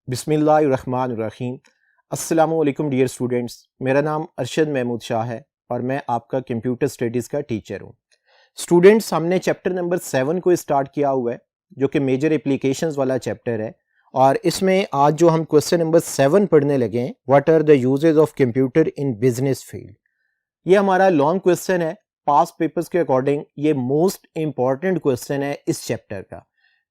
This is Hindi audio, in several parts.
बिस्मिल्लाहिर्रहमानिर्रहीम। अस्सलामुअलैकुम डियर स्टूडेंट्स, मेरा नाम अरशद महमूद शाह है और मैं आपका कंप्यूटर स्टडीज़ का टीचर हूँ। स्टूडेंट्स, हमने चैप्टर नंबर 7 को स्टार्ट किया हुआ है जो कि मेजर एप्लीकेशंस वाला चैप्टर है और इसमें आज जो हम क्वेश्चन नंबर 7 पढ़ने लगे हैं, what are the uses of computer in business field. ये हमारा लॉन्ग क्वेश्चन है। पास्ट पेपर्स के अकॉर्डिंग ये मोस्ट इंपॉर्टेंट क्वेश्चन है इस चैप्टर का,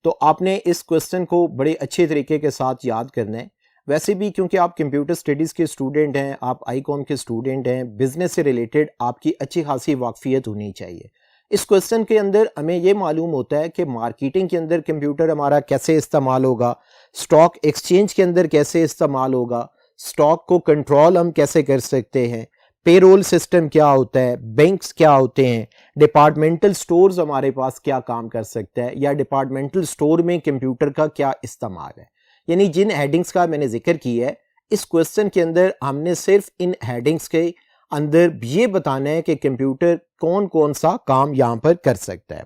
तो आपने इस क्वेश्चन को बड़े अच्छे तरीके के साथ याद करना है। वैसे भी क्योंकि आप कंप्यूटर स्टडीज़ के स्टूडेंट हैं, आप आईकॉम के स्टूडेंट हैं, बिजनेस से रिलेटेड आपकी अच्छी खासी वाकफियत होनी चाहिए। इस क्वेश्चन के अंदर हमें ये मालूम होता है कि मार्केटिंग के अंदर कंप्यूटर हमारा कैसे इस्तेमाल होगा, स्टॉक एक्सचेंज के अंदर कैसे इस्तेमाल होगा, स्टॉक को कंट्रोल हम कैसे कर सकते हैं, पेरोल सिस्टम क्या होता है, बैंक्स क्या होते हैं, डिपार्टमेंटल स्टोर्स हमारे पास क्या काम कर सकता है या डिपार्टमेंटल स्टोर में कंप्यूटर का क्या इस्तेमाल है। यानी जिन हेडिंग्स का मैंने जिक्र किया है इस क्वेश्चन के अंदर हमने सिर्फ इन हेडिंग्स के अंदर ये बताना है कि कंप्यूटर कौन कौन सा काम यहाँ पर कर सकता है।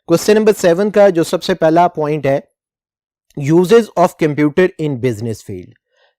क्वेश्चन नंबर 7 का जो सबसे पहला पॉइंट है, uses of computer in business field.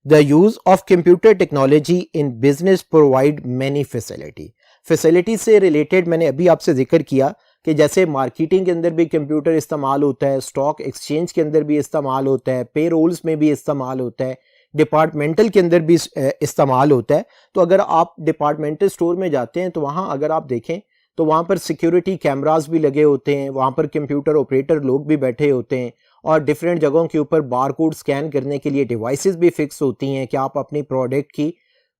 The use of computer technology in business provide many facility से रिलेटेड मैंने अभी आपसे जिक्र किया कि जैसे मार्केटिंग के अंदर भी कंप्यूटर इस्तेमाल होता है, स्टॉक एक्सचेंज के अंदर भी इस्तेमाल होता है, पे रोल्स में भी इस्तेमाल होता है, डिपार्टमेंटल के अंदर भी इस्तेमाल होता है। तो अगर आप डिपार्टमेंटल स्टोर में जाते हैं तो वहाँ अगर आप देखें तो वहाँ पर सिक्योरिटी कैमरास भी लगे होते हैं, वहाँ पर कंप्यूटर ऑपरेटर लोग भी बैठे होते हैं और डिफरेंट जगहों के ऊपर बारकोड स्कैन करने के लिए डिवाइसेस भी फिक्स होती हैं कि आप अपनी प्रोडक्ट की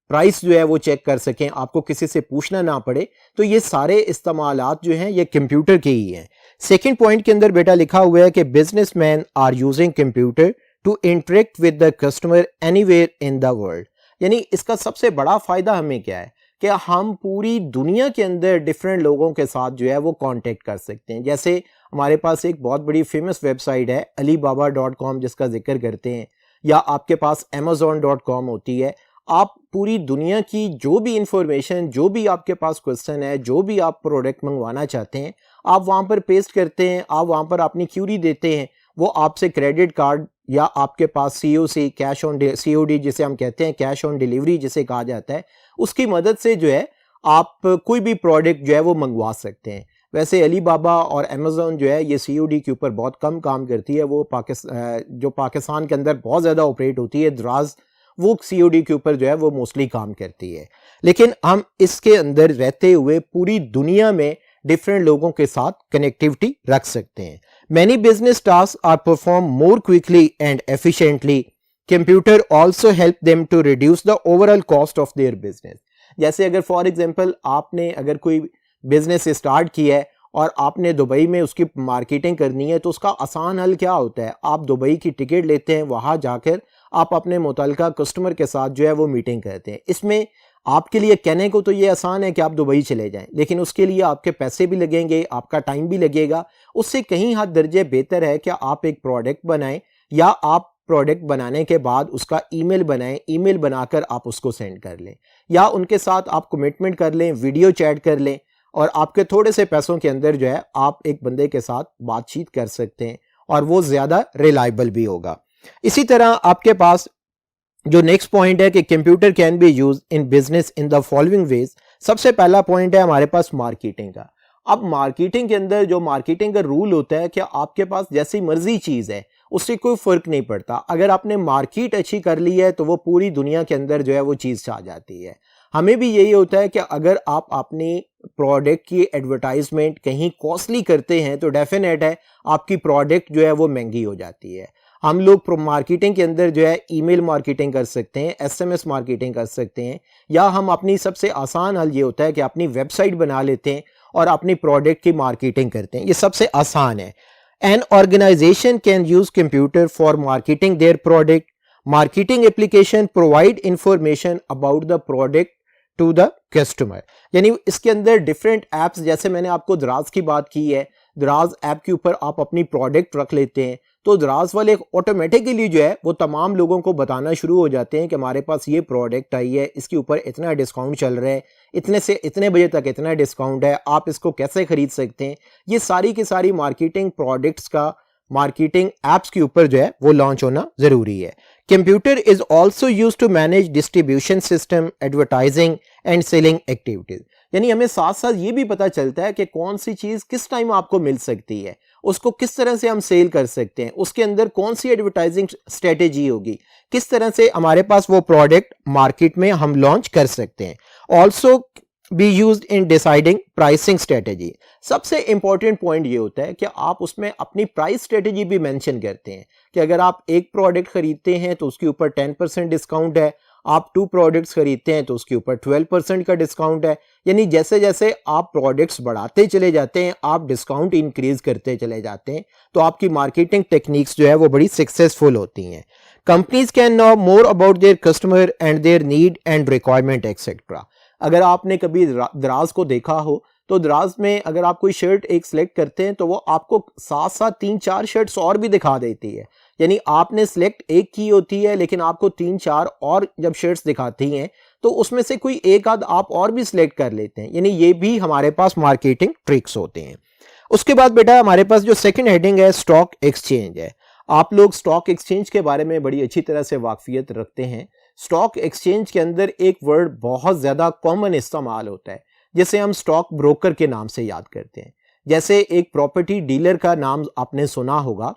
प्राइस जो है वो चेक कर सकें, आपको किसी से पूछना ना पड़े। तो ये सारे इस्तेमालात जो हैं ये कंप्यूटर के ही हैं। सेकंड पॉइंट के अंदर बेटा लिखा हुआ है कि businessman are using computer to interact with the customer anywhere in the world. यानी इसका सबसे बड़ा फायदा हमें क्या है कि हम पूरी दुनिया के अंदर डिफरेंट लोगों के साथ जो है वो कांटेक्ट कर सकते हैं। जैसे हमारे पास एक बहुत बड़ी फेमस वेबसाइट है alibaba.com जिसका जिक्र करते हैं, या आपके पास amazon.com होती है। आप पूरी दुनिया की जो भी इंफॉर्मेशन, जो भी आपके पास क्वेश्चन है, जो भी आप प्रोडक्ट मंगवाना चाहते हैं, आप वहाँ पर पेस्ट करते हैं, आप वहाँ पर अपनी क्यूरी देते हैं, वो आपसे क्रेडिट कार्ड या आपके पास COC कैश ऑन COD जिसे हम कहते हैं, कैश ऑन डिलीवरी जिसे कहा जाता है, उसकी मदद से जो है आप कोई भी प्रोडक्ट जो है वो मंगवा सकते हैं। वैसे अलीबाबा और अमेज़न जो है ये COD के ऊपर बहुत कम काम करती है। वो जो पाकिस्तान के अंदर बहुत ज़्यादा ऑपरेट होती है, दराज, वो COD के ऊपर जो है वो मोस्टली काम करती है। लेकिन हम इसके अंदर रहते हुए पूरी दुनिया में डिफरेंट लोगों के साथ कनेक्टिविटी रख सकते हैं। Many business task are perform more quickly and efficiently. Computer also help them to reduce the overall cost of their business. जैसे अगर फॉर एग्जाम्पल आपने अगर कोई बिजनेस स्टार्ट किया है और आपने दुबई में उसकी मार्केटिंग करनी है, तो उसका आसान हल क्या होता है, आप दुबई की टिकट लेते हैं, वहाँ जाकर आप अपने मुतल्लिका कस्टमर के साथ जो है वो मीटिंग करते हैं। इसमें आपके लिए कहने को तो ये आसान है कि आप दुबई चले जाएं, लेकिन उसके लिए आपके पैसे भी लगेंगे, आपका टाइम भी लगेगा। उससे कहीं हाथ दर्जे बेहतर है कि आप एक प्रोडक्ट बनाएं या आप प्रोडक्ट बनाने के बाद उसका ईमेल बनाएं, ईमेल बनाकर आप उसको सेंड कर लें, या उनके साथ आप कमिटमेंट कर लें, वीडियो चैट कर लें और आपके थोड़े से पैसों के अंदर जो है आप एक बंदे के साथ बातचीत कर सकते हैं और वो ज़्यादा रिलायबल भी होगा। इसी तरह आपके पास जो नेक्स्ट पॉइंट है कि computer can be use in business in the following veg. सबसे पहला पॉइंट है हमारे पास मार्केटिंग का। अब मार्केटिंग के अंदर जो मार्केटिंग का रूल होता है कि आपके पास जैसी मर्जी चीज़ है उससे कोई फ़र्क नहीं पड़ता। अगर आपने मार्केट अच्छी कर ली है तो वो पूरी दुनिया के अंदर जो है वो चीज़ छा जाती है। हमें भी यही होता है कि अगर आप अपनी प्रोडक्ट की एडवर्टाइजमेंट कहीं कॉस्टली करते हैं तो डेफिनेट है आपकी प्रोडक्ट जो है वो महंगी हो जाती है। हम लोग मार्केटिंग के अंदर जो है ईमेल मार्केटिंग कर सकते हैं, SMS मार्केटिंग कर सकते हैं, या हम अपनी सबसे आसान हल ये होता है कि अपनी वेबसाइट बना लेते हैं और अपनी प्रोडक्ट की मार्केटिंग करते हैं। ये सबसे आसान है। An organization can use computer for marketing their product. Marketing application provide information about the product to the customer. यानी इसके अंदर डिफरेंट ऐप्स, जैसे मैंने आपको दराज की बात की है, दराज ऐप के ऊपर आप अपनी प्रोडक्ट रख लेते हैं तो दराज वाले ऑटोमेटिकली जो है वो तमाम लोगों को बताना शुरू हो जाते हैं कि हमारे पास ये प्रोडक्ट आई है, इसके ऊपर इतना डिस्काउंट चल रहा है, इतने से इतने बजे तक इतना डिस्काउंट है, आप इसको कैसे खरीद सकते हैं। ये सारी की सारी मार्केटिंग प्रोडक्ट्स का मार्केटिंग एप्स के ऊपर जो है वो लॉन्च होना जरूरी है। Computer is also use to manage distribution system, advertising and selling activities. यानी हमें साथ साथ ये भी पता चलता है कि कौन सी चीज किस टाइम आपको मिल सकती है, उसको किस तरह से हम सेल कर सकते हैं, उसके अंदर कौन सी एडवर्टाइजिंग स्ट्रेटेजी होगी, किस तरह से हमारे पास वो प्रोडक्ट मार्केट में हम लॉन्च कर सकते हैं। Also be used in deciding pricing strategy. सबसे इंपॉर्टेंट पॉइंट ये होता है कि आप उसमें अपनी प्राइस स्ट्रेटेजी भी मेंशन करते हैं कि अगर आप एक प्रोडक्ट खरीदते हैं तो उसके ऊपर 10% डिस्काउंट है, आप 2 प्रोडक्ट्स खरीदते हैं तो उसके ऊपर 12% का डिस्काउंट है। यानी जैसे जैसे आप प्रोडक्ट्स बढ़ाते चले जाते हैं, आप डिस्काउंट इंक्रीज करते चले जाते हैं, तो आपकी मार्केटिंग टेक्निक्स जो है वो बड़ी सक्सेसफुल होती हैं। Companies can know more about their customer and their need and requirement etcetera. अगर आपने कभी दराज को देखा हो तो दराज में अगर आप कोई शर्ट एक सिलेक्ट करते हैं तो वो आपको साथ साथ 3-4 शर्ट्स और भी दिखा देती है। यानी आपने सिलेक्ट एक की होती है लेकिन आपको 3-4 और जब शर्ट्स दिखाती हैं तो उसमें से कोई एक आध आप और भी सिलेक्ट कर लेते हैं। यानी ये भी हमारे पास मार्केटिंग ट्रिक्स होते हैं। उसके बाद बेटा हमारे पास जो सेकंड हेडिंग है स्टॉक एक्सचेंज है। आप लोग स्टॉक एक्सचेंज के बारे में बड़ी अच्छी तरह से वाकफियत रखते हैं। स्टॉक एक्सचेंज के अंदर एक वर्ड बहुत ज्यादा कॉमन इस्तेमाल होता है जिसे हम स्टॉक ब्रोकर के नाम से याद करते हैं। जैसे एक प्रॉपर्टी डीलर का नाम आपने सुना होगा।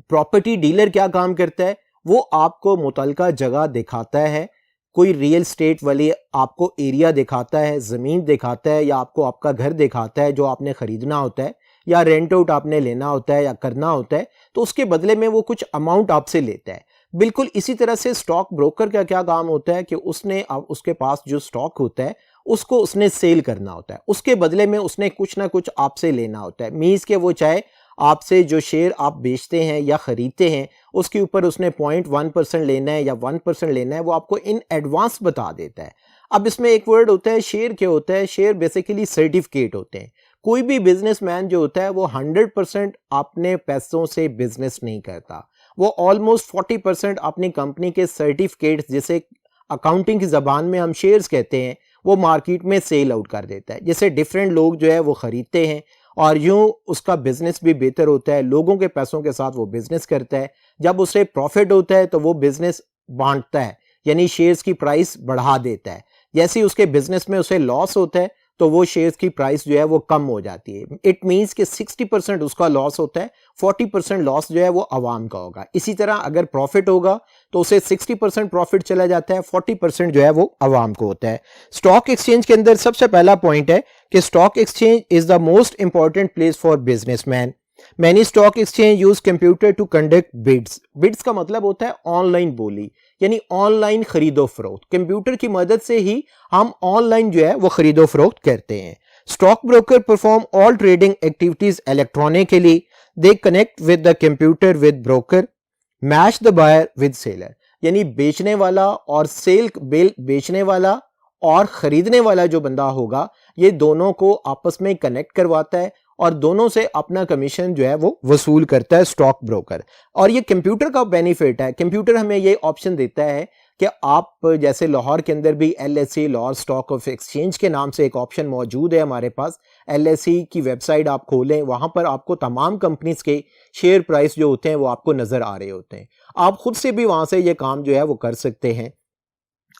प्रॉपर्टी डीलर क्या काम करता है, वो आपको मुतलका जगह दिखाता है, कोई रियल स्टेट वाली आपको एरिया दिखाता है, जमीन दिखाता है, या आपको आपका घर दिखाता है जो आपने खरीदना होता है या रेंट आउट आपने लेना होता है या करना होता है, तो उसके बदले में वो कुछ अमाउंट आपसे लेता है। बिल्कुल इसी तरह से स्टॉक ब्रोकर का क्या काम होता है कि उसने उसके पास जो स्टॉक होता है उसको उसने सेल करना होता है, उसके बदले में उसने कुछ ना कुछ आपसे लेना होता है। मींस के वो चाहे आपसे जो शेयर आप बेचते हैं या खरीदते हैं उसके ऊपर उसने 0.1% लेना है या 1% लेना है, वो आपको इन एडवांस बता देता है। अब इसमें एक वर्ड होता है शेयर। क्या होता है शेयर? बेसिकली सर्टिफिकेट होते हैं। कोई भी बिजनेसमैन जो होता है वो 100% अपने पैसों से बिजनेस नहीं करता, वो ऑलमोस्ट 40% अपनी कंपनी के सर्टिफिकेट्स, जिसे अकाउंटिंग की जबान में हम शेयर्स कहते हैं, वो मार्केट में सेल आउट कर देता है। जैसे डिफरेंट लोग जो है वो खरीदते हैं और यूं उसका बिजनेस भी बेहतर होता है, लोगों के पैसों के साथ वो बिजनेस करता है। जब उसे प्रॉफिट होता है तो वो बिजनेस बांटता है, यानी शेयर्स की प्राइस बढ़ा देता है। जैसे ही उसके बिजनेस में उसे लॉस होता है तो वो शेयर्स की प्राइस जो है वो कम हो जाती है। इट मींस कि 60% उसका लॉस होता है, 40% लॉस जो है वो अवाम का होगा। इसी तरह अगर प्रॉफिट होगा तो उसे 60% प्रॉफिट चला जाता है, 40% जो है वो अवाम को होता है। स्टॉक एक्सचेंज के अंदर सबसे पहला पॉइंट है कि stock exchange is the most important place for businessman. Many stock exchange use computer to conduct bids. Bids का मतलब होता है ऑनलाइन बोली, यानी ऑनलाइन खरीदो फरोख्त। कंप्यूटर की मदद से ही हम ऑनलाइन जो है वो खरीदो फरोख्त करते हैं। Stock broker perform all trading activities electronically. They connect with the computer with broker, match the buyer with seller. यानी बेचने वाला और बेचने वाला और खरीदने वाला जो बंदा होगा, ये दोनों को आपस में कनेक्ट करवाता है और दोनों से अपना कमीशन जो है वो वसूल करता है स्टॉक ब्रोकर। और ये कंप्यूटर का बेनिफिट है। कंप्यूटर हमें ये ऑप्शन देता है कि आप जैसे लाहौर के अंदर भी LSE Lahore stock of exchange के नाम से एक ऑप्शन मौजूद है हमारे पास। LSE की वेबसाइट आप खोलें, वहां पर आपको तमाम कंपनीज के शेयर प्राइस जो होते हैं वो आपको नजर आ रहे होते हैं। आप खुद से भी वहां से ये काम जो है वो कर सकते हैं।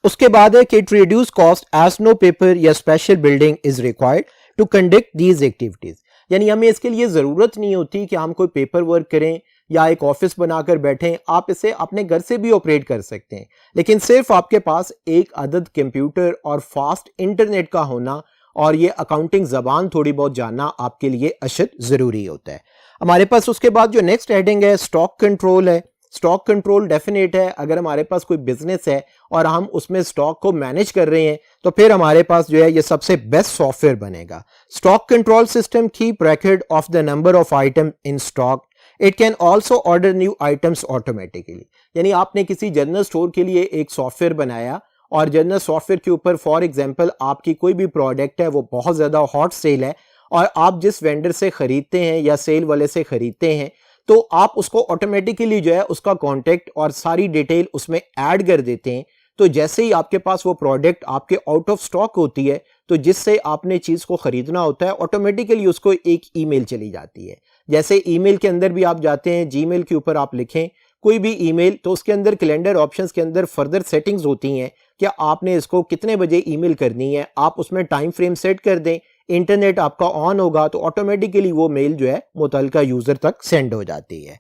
उसके बाद है कि it reduce cost as no paper या special building is required to conduct these activities. यानी हमें इसके लिए जरूरत नहीं होती कि हम कोई पेपर वर्क करें या एक ऑफिस बनाकर बैठें। आप इसे अपने घर से भी ऑपरेट कर सकते हैं, लेकिन सिर्फ आपके पास एक अदद कंप्यूटर और फास्ट इंटरनेट का होना और ये अकाउंटिंग जबान थोड़ी बहुत जानना आपके लिए अशद जरूरी होता है। हमारे पास उसके बाद जो नेक्स्ट हेडिंग है स्टॉक कंट्रोल है। स्टॉक कंट्रोल डेफिनेट है। अगर हमारे पास कोई बिजनेस है और हम उसमें स्टॉक को मैनेज कर रहे हैं तो फिर हमारे पास जो है ये सबसे बेस्ट सॉफ्टवेयर बनेगा। Stock control system keep record of the number of item in stock. It can also order new items automatically. यानी आपने किसी जनरल स्टोर के लिए एक सॉफ्टवेयर बनाया और जनरल सॉफ्टवेयर के ऊपर फॉर एग्जांपल आपकी कोई भी प्रोडक्ट है वो बहुत ज्यादा हॉट सेल है और आप जिस वेंडर से खरीदते हैं या सेल वाले से खरीदते हैं तो आप उसको ऑटोमेटिकली जो है उसका कॉन्टेक्ट और सारी डिटेल उसमें ऐड कर देते हैं। तो जैसे ही आपके पास वो प्रोडक्ट आपके आउट ऑफ स्टॉक होती है तो जिससे आपने चीज को खरीदना होता है ऑटोमेटिकली उसको एक ईमेल चली जाती है। जैसे ईमेल के अंदर भी आप जाते हैं, जीमेल के ऊपर आप लिखें कोई भी ईमेल, तो उसके अंदर कैलेंडर ऑप्शंस के अंदर फर्दर सेटिंग्स होती हैं कि आपने इसको कितने बजे ईमेल करनी है, आप उसमें टाइम फ्रेम सेट कर दें, इंटरनेट आपका ऑन होगा तो ऑटोमेटिकली वो मेल जो है मुतलका यूजर तक सेंड हो जाती है।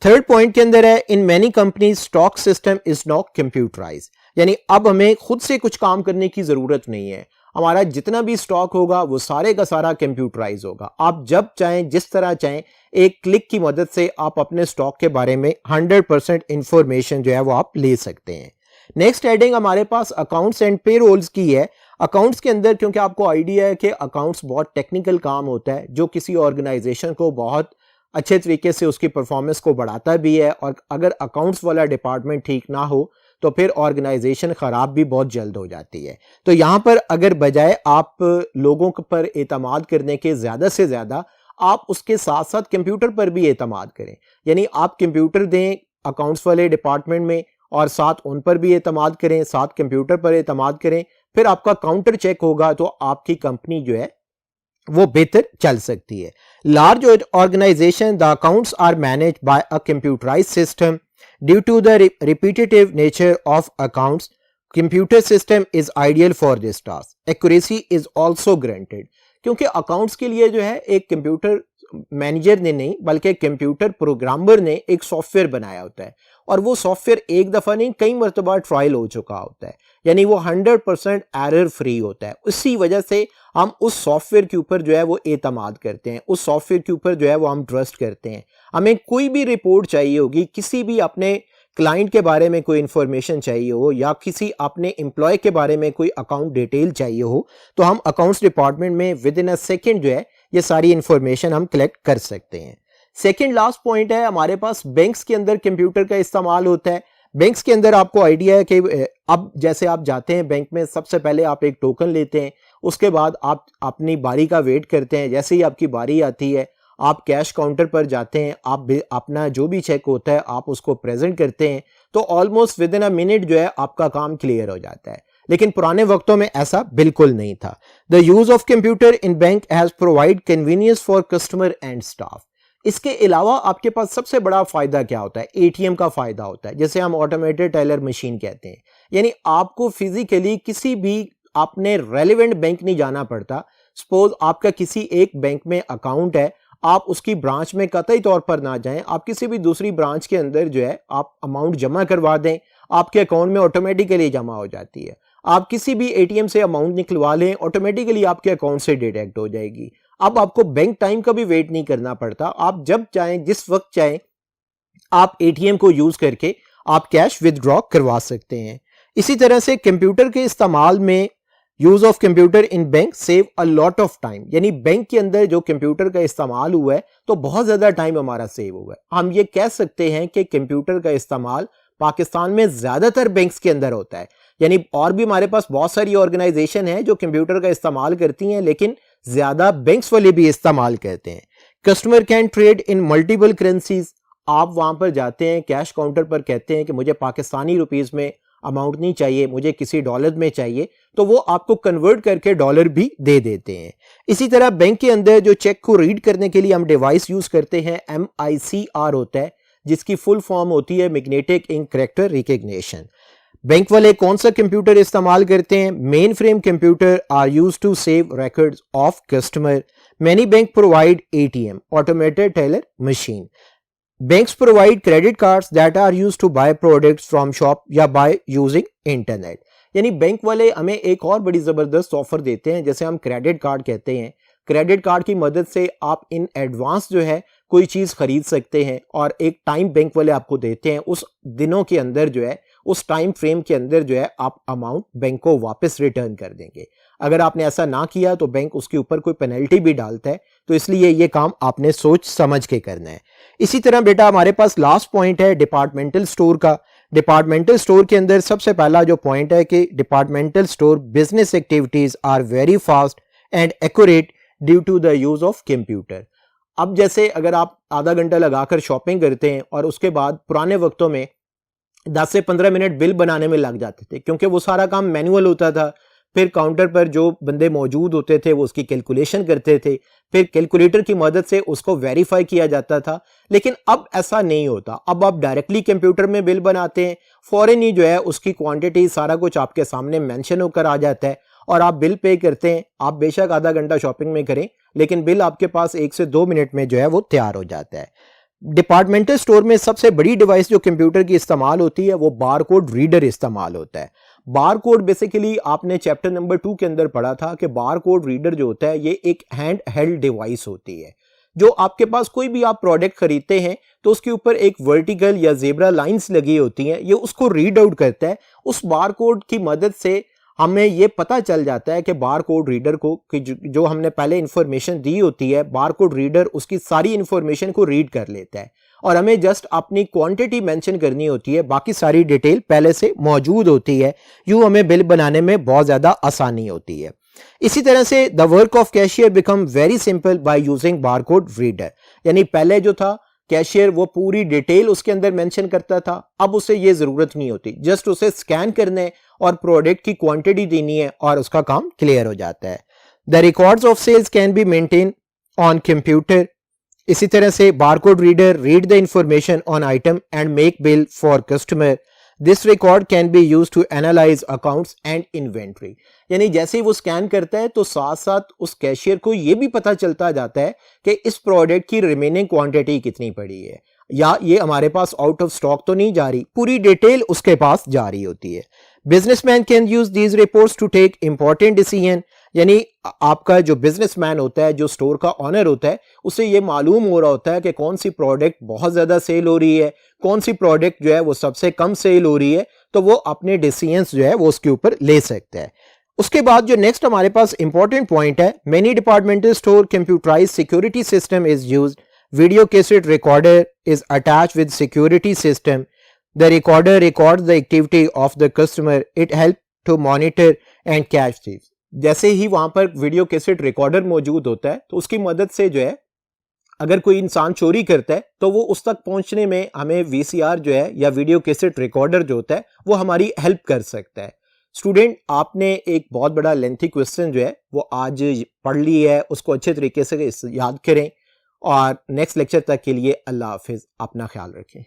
थर्ड पॉइंट के अंदर है, in many companies stock system is not computerize, यानी अब हमें खुद से कुछ काम करने की जरूरत नहीं है, हमारा जितना भी स्टॉक होगा वो सारे का सारा कंप्यूटराइज होगा। आप जब चाहें जिस तरह चाहें एक क्लिक की मदद से आप अपने स्टॉक के बारे में 100% इंफॉर्मेशन जो है वो आप ले सकते हैं। नेक्स्ट हेडिंग हमारे पास अकाउंट्स एंड पेरोल्स की है। अकाउंट्स के अंदर क्योंकि आपको आइडिया है कि अकाउंट्स बहुत टेक्निकल काम होता है जो किसी ऑर्गेनाइजेशन को बहुत अच्छे तरीके से उसकी परफॉर्मेंस को बढ़ाता भी है, और अगर अकाउंट्स वाला डिपार्टमेंट ठीक ना हो तो फिर ऑर्गेनाइजेशन खराब भी बहुत जल्द हो जाती है। तो यहाँ पर अगर बजाय आप लोगों पर एतमाद करने के ज़्यादा से ज़्यादा आप उसके साथ साथ कंप्यूटर पर भी एतमाद करें, यानी आप कंप्यूटर दें अकाउंट्स वाले डिपार्टमेंट में और साथ उन पर भी एतमाद करें, साथ कंप्यूटर पर एतमाद करें, फिर आपका काउंटर चेक होगा तो आपकी कंपनी जो है वो बेहतर चल सकती है। Large organization the accounts are managed by a computerized system due to the repetitive nature of accounts. Computer system is ideal for this task. Accuracy is also granted, क्योंकि अकाउंट्स के लिए जो है एक कंप्यूटर मैनेजर ने नहीं बल्कि कंप्यूटर प्रोग्रामर ने एक सॉफ्टवेयर बनाया होता है, और वो सॉफ्टवेयर एक दफा नहीं कई मरतबा ट्रायल हो चुका होता है, यानी वो 100% एरर फ्री होता है। उसी वजह से हम उस सॉफ्टवेयर के ऊपर जो है वो एतमाद करते हैं, उस सॉफ्टवेयर के ऊपर जो है वो हम ट्रस्ट करते हैं। हमें कोई भी रिपोर्ट चाहिए होगी, किसी भी अपने क्लाइंट के बारे में कोई इंफॉर्मेशन चाहिए हो या किसी अपने एम्प्लॉय के बारे में कोई अकाउंट डिटेल चाहिए हो, तो हम अकाउंट्स डिपार्टमेंट में विद इन अ सेकेंड जो है ये सारी इंफॉर्मेशन हम कलेक्ट कर सकते हैं। सेकेंड लास्ट पॉइंट है, हमारे पास बैंक्स के अंदर कंप्यूटर का इस्तेमाल होता है। बैंक्स के अंदर आपको आइडिया है कि अब जैसे आप जाते हैं बैंक में, सबसे पहले आप एक टोकन लेते हैं, उसके बाद आप अपनी बारी का वेट करते हैं, जैसे ही आपकी बारी आती है आप कैश काउंटर पर जाते हैं, आप अपना जो भी चेक होता है आप उसको प्रेजेंट करते हैं, तो almost with in a minute जो है आपका काम क्लियर हो जाता है। लेकिन पुराने वक्तों में ऐसा बिल्कुल नहीं था। The use of computer in bank has provide convenience for customer and staff. इसके अलावा आपके पास सबसे बड़ा फायदा क्या होता है, एटीएम का फायदा होता है, जैसे हम ऑटोमेटेड टेलर मशीन कहते हैं, यानी आपको फिजिकली किसी भी आपने रेलिवेंट बैंक नहीं जाना पड़ता। सपोज आपका किसी एक बैंक में अकाउंट है, आप उसकी ब्रांच में कतई तौर पर ना जाएं, आप किसी भी दूसरी ब्रांच के अंदर जो है आप अमाउंट जमा करवा दें, आपके अकाउंट में ऑटोमेटिकली जमा हो जाती है। आप किसी भी एटीएम से अमाउंट निकलवा लें, ऑटोमेटिकली आपके अकाउंट से डिडक्ट हो जाएगी। अब आपको बैंक टाइम का भी वेट नहीं करना पड़ता, आप जब चाहें जिस वक्त चाहें आप एटीएम को यूज करके आप कैश विदड्रॉ करवा सकते हैं। इसी तरह से कंप्यूटर के इस्तेमाल में use of computer in bank save a lot of time, यानी बैंक के अंदर जो कंप्यूटर का इस्तेमाल हुआ है तो बहुत ज्यादा टाइम हमारा सेव हुआ है। हम ये कह सकते हैं कि कंप्यूटर का इस्तेमाल पाकिस्तान में ज्यादातर बैंक्स के अंदर होता है, यानी और भी हमारे पास बहुत सारी ऑर्गेनाइजेशन है जो कंप्यूटर का इस्तेमाल करती हैं, लेकिन ज्यादा बैंक्स वाले भी इस्तेमाल करते हैं। Customer can trade in multiple currencies. आप वहां पर जाते हैं कैश काउंटर पर, कहते हैं कि मुझे पाकिस्तानी रुपीस में अमाउंट नहीं चाहिए, मुझे किसी डॉलर में चाहिए, तो वो आपको कन्वर्ट करके डॉलर भी दे देते हैं। इसी तरह बैंक के अंदर जो चेक को रीड करने के लिए हम डिवाइस यूज करते हैं, MICR होता है, जिसकी फुल फॉर्म होती है magnetic ink character recognition. Bank वाले कौन सा कंप्यूटर इस्तेमाल करते हैं? Mainframe computer are use to save records of customer. Many bank provide ATM, automated teller machine. Banks provide credit cards that are used to buy products from shop या by using internet। यानी बैंक वाले हमें एक और बड़ी जबरदस्त ऑफर देते हैं, जैसे हम क्रेडिट कार्ड कहते हैं। क्रेडिट कार्ड की मदद से आप इन एडवांस जो है कोई चीज खरीद सकते हैं और एक टाइम बैंक वाले आपको देते हैं, उस दिनों के अंदर जो है उस टाइम फ्रेम के अंदर जो है आप अमाउंट बैंक को वापस रिटर्न कर देंगे। अगर आपने ऐसा ना किया तो बैंक उसके ऊपर कोई पेनल्टी भी डालता है, तो इसलिए ये काम आपने सोच समझ के करना है। इसी तरह बेटा हमारे पास लास्ट पॉइंट है डिपार्टमेंटल स्टोर का। डिपार्टमेंटल स्टोर के अंदर सबसे पहला जो पॉइंट है कि departmental store business activities are very fast and accurate due to the use of computer. अब जैसे अगर आप आधा घंटा लगाकर शॉपिंग करते हैं और उसके बाद पुराने वक्तों में 10 से 15 मिनट बिल बनाने में लग जाते थे, क्योंकि वो सारा काम मैनुअल होता था। फिर काउंटर पर जो बंदे मौजूद होते थे वो उसकी कैलकुलेशन करते थे, फिर कैलकुलेटर की मदद से उसको वेरीफाई किया जाता था। लेकिन अब ऐसा नहीं होता, अब आप डायरेक्टली कंप्यूटर में बिल बनाते हैं, फौरन ही जो है उसकी क्वांटिटी सारा कुछ आपके सामने मेंशन होकर आ जाता है और आप बिल पे करते हैं। आप बेशक आधा घंटा शॉपिंग में करें, लेकिन बिल आपके पास 1 से 2 मिनट में जो है वो तैयार हो जाता है। डिपार्टमेंटल स्टोर में सबसे बड़ी डिवाइस जो कंप्यूटर की इस्तेमाल होती है वो बारकोड रीडर इस्तेमाल होता है। बारकोड बेसिकली आपने चैप्टर नंबर 2 के अंदर पढ़ा था कि बारकोड रीडर जो होता है ये एक हैंड हेल्ड डिवाइस होती है। जो आपके पास कोई भी आप प्रोडक्ट खरीदते हैं तो उसके ऊपर एक वर्टिकल या जेब्रा लाइंस लगी होती हैं, ये उसको रीड आउट करता है। उस बारकोड की मदद से हमें ये पता चल जाता है कि बारकोड रीडर को कि जो हमने पहले इंफॉर्मेशन दी होती है, बारकोड रीडर उसकी सारी इंफॉर्मेशन को रीड कर लेता है और हमें जस्ट अपनी क्वांटिटी मेंशन करनी होती है, बाकी सारी डिटेल पहले से मौजूद होती है। यूं हमें बिल बनाने में बहुत ज़्यादा आसानी होती है। इसी तरह से the work of cashier become very simple by using barcode reader. यानी पहले जो था कैशियर वो पूरी डिटेल उसके अंदर मेंशन करता था, अब उसे ये जरूरत नहीं होती, जस्ट उसे स्कैन करने और प्रोडक्ट की क्वांटिटी देनी है और उसका काम क्लियर हो जाता है। The records of sales can be maintain on computer. इसी तरह से barcode reader read the information on item and make bill for customer. This record can be used to analyse accounts and inventory. यानी जैसे ही वो स्कैन करता है तो साथ साथ उस कैशियर को ये भी पता चलता जाता है कि इस प्रोडक्ट की रिमेनिंग क्वांटिटी कितनी पड़ी है या ये हमारे पास आउट ऑफ स्टॉक तो नहीं जा रही, पूरी डिटेल उसके पास जा रही होती है। Businessman can use these reports to take important decision. यानी आपका जो बिजनेसमैन होता है, जो स्टोर का ऑनर होता है, उसे ये मालूम हो रहा होता है कि कौन सी प्रोडक्ट बहुत ज़्यादा सेल हो रही है, कौन सी प्रोडक्ट जो है वो सबसे कम सेल हो रही है, तो वो अपने डिसीजंस जो है वो उसके ऊपर ले सकता है। उसके बाद जो नेक्स्ट हमारे पास इंपॉर्टेंट पॉइंट है, many departmental store computerize security system is used. Video cassette recorder is attached with security system. The recorder records the activity of the customer. It helps to monitor and catch thieves. जैसे ही वहां पर वीडियो कैसेट रिकॉर्डर मौजूद होता है तो उसकी मदद से जो है अगर कोई इंसान चोरी करता है तो वो उस तक पहुंचने में हमें वीसीआर जो है या वीडियो कैसेट रिकॉर्डर जो होता है वो हमारी हेल्प कर सकता है। स्टूडेंट, आपने एक बहुत बड़ा लेंथी क्वेश्चन जो है वो आज पढ़ ली है, उसको अच्छे तरीके से याद करें और नेक्स्ट लेक्चर तक के लिए अल्लाह हाफिज, अपना ख्याल रखें।